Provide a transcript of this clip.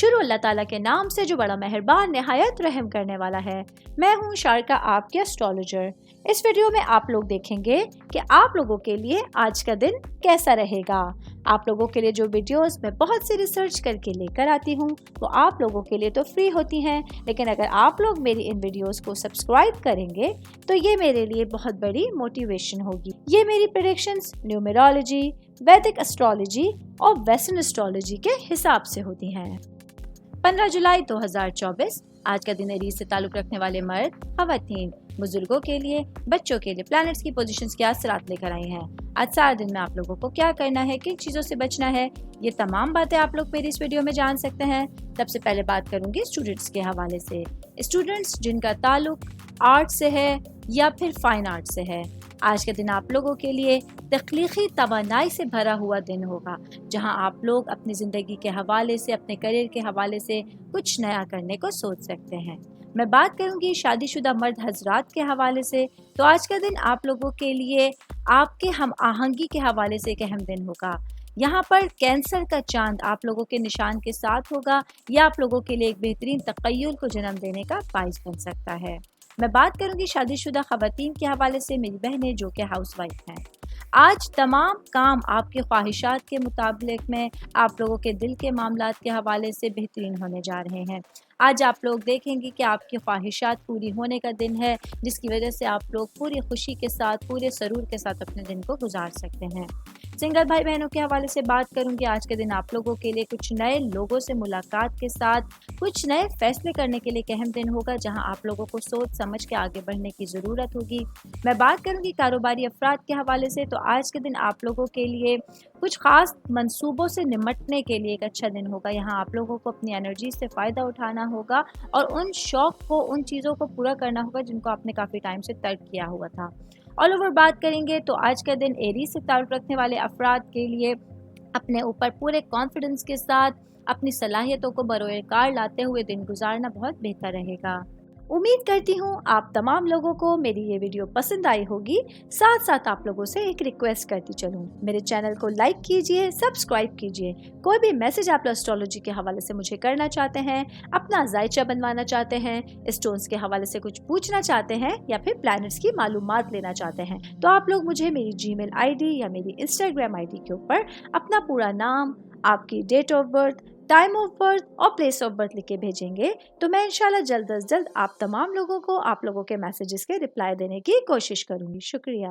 شروع اللہ تعالیٰ کے نام سے جو بڑا مہربان نہایت رحم کرنے والا ہے۔ میں ہوں شارکا، آپ کے اسٹرالوجر۔ اس ویڈیو میں آپ لوگ دیکھیں گے کہ آپ لوگوں کے لیے آج کا دن کیسا رہے گا۔ آپ لوگوں کے لیے جو ویڈیوز میں بہت سی ریسرچ کر کے لے کر آتی ہوں وہ آپ لوگوں کے لیے تو فری ہوتی ہیں، لیکن اگر آپ لوگ میری ان ویڈیوز کو سبسکرائب کریں گے تو یہ میرے لیے بہت بڑی موٹیویشن ہوگی۔ یہ میری پریڈکشنز نیومرولوجی، ویدک اسٹرالوجی اور ویسٹرن اسٹرالوجی کے حساب سے ہوتی ہیں۔ 15 جولائی 2024 آج کا دن ایریز سے تعلق رکھنے والے مرد، خواتین، بزرگوں کے لیے، بچوں کے لیے پلانٹس کی پوزیشنز کے اثرات لے کر آئی ہیں۔ آج سارا دن میں آپ لوگوں کو کیا کرنا ہے، کن چیزوں سے بچنا ہے، یہ تمام باتیں آپ لوگ میری اس ویڈیو میں جان سکتے ہیں۔ سب سے پہلے بات کروں گی اسٹوڈنٹس کے حوالے سے۔ اسٹوڈنٹس جن کا تعلق آرٹ سے ہے یا پھر فائن آرٹ سے ہے، آج کے دن آپ لوگوں کے لیے تخلیقی توانائی سے بھرا ہوا دن ہوگا، جہاں آپ لوگ اپنی زندگی کے حوالے سے، اپنے کریئر کے حوالے سے کچھ نیا کرنے کو سوچ سکتے ہیں۔ میں بات کروں گی شادی شدہ مرد حضرات کے حوالے سے، تو آج کا دن آپ لوگوں کے لیے آپ کے ہم آہنگی کے حوالے سے ایک اہم دن ہوگا۔ یہاں پر کینسر کا چاند آپ لوگوں کے نشان کے ساتھ ہوگا، یا آپ لوگوں کے لیے ایک بہترین تخیل کو جنم دینے کا باعث بن سکتا ہے۔ میں بات کروں گی شادی شدہ خواتین کے حوالے سے، میری بہنیں جو کہ ہاؤس وائف ہیں۔ آج تمام کام آپ کی خواہشات کے مطابق میں آپ لوگوں کے دل کے معاملات کے حوالے سے بہترین ہونے جا رہے ہیں۔ آج آپ لوگ دیکھیں گے کہ آپ کی خواہشات پوری ہونے کا دن ہے، جس کی وجہ سے آپ لوگ پوری خوشی کے ساتھ، پورے سرور کے ساتھ اپنے دن کو گزار سکتے ہیں۔ سنگل بھائی بہنوں کے حوالے سے بات کروں گی، آج کے دن آپ لوگوں کے لیے کچھ نئے لوگوں سے ملاقات کے ساتھ کچھ نئے فیصلے کرنے کے لیے ایک اہم دن ہوگا، جہاں آپ لوگوں کو سوچ سمجھ کے آگے بڑھنے کی ضرورت ہوگی۔ میں بات کروں گی کاروباری افراد کے حوالے سے، تو آج کے دن آپ لوگوں کے لیے کچھ خاص منصوبوں سے نمٹنے کے لیے ایک اچھا دن ہوگا۔ یہاں آپ لوگوں کو اپنی انرجی سے فائدہ اٹھانا ہوگا اور ان شوق کو، ان چیزوں کو پورا کرنا ہوگا جن کو آپ نے کافی ٹائم سے ترک کیا ہوا تھا۔ آل اوور بات کریں گے تو آج کا دن ایریز سے تعلق رکھنے والے افراد کے لیے اپنے اوپر پورے کانفیڈنس کے ساتھ اپنی صلاحیتوں کو بروئے کار لاتے ہوئے دن گزارنا بہت بہتر رہے گا۔ امید کرتی ہوں آپ تمام لوگوں کو میری یہ ویڈیو پسند آئی ہوگی۔ ساتھ ساتھ آپ لوگوں سے ایک ریکویسٹ کرتی چلوں، میرے چینل کو لائک کیجئے، سبسکرائب کیجئے۔ کوئی بھی میسج آپ اسٹرالوجی کے حوالے سے مجھے کرنا چاہتے ہیں، اپنا ذائچہ بنوانا چاہتے ہیں، اسٹونز کے حوالے سے کچھ پوچھنا چاہتے ہیں، یا پھر پلانٹس کی معلومات لینا چاہتے ہیں، تو آپ لوگ مجھے میری جی میل آئی ڈی یا میری انسٹاگرام آئی ڈی کے اوپر اپنا پورا نام، آپ کی date of birth, time of birth اور پلیس آف برتھ لکھ کے بھیجیں گے، تو میں انشاءاللہ جلد از جلد آپ تمام لوگوں کو آپ لوگوں کے میسیجز کے رپلائی دینے کی کوشش کروں گی۔ شکریہ۔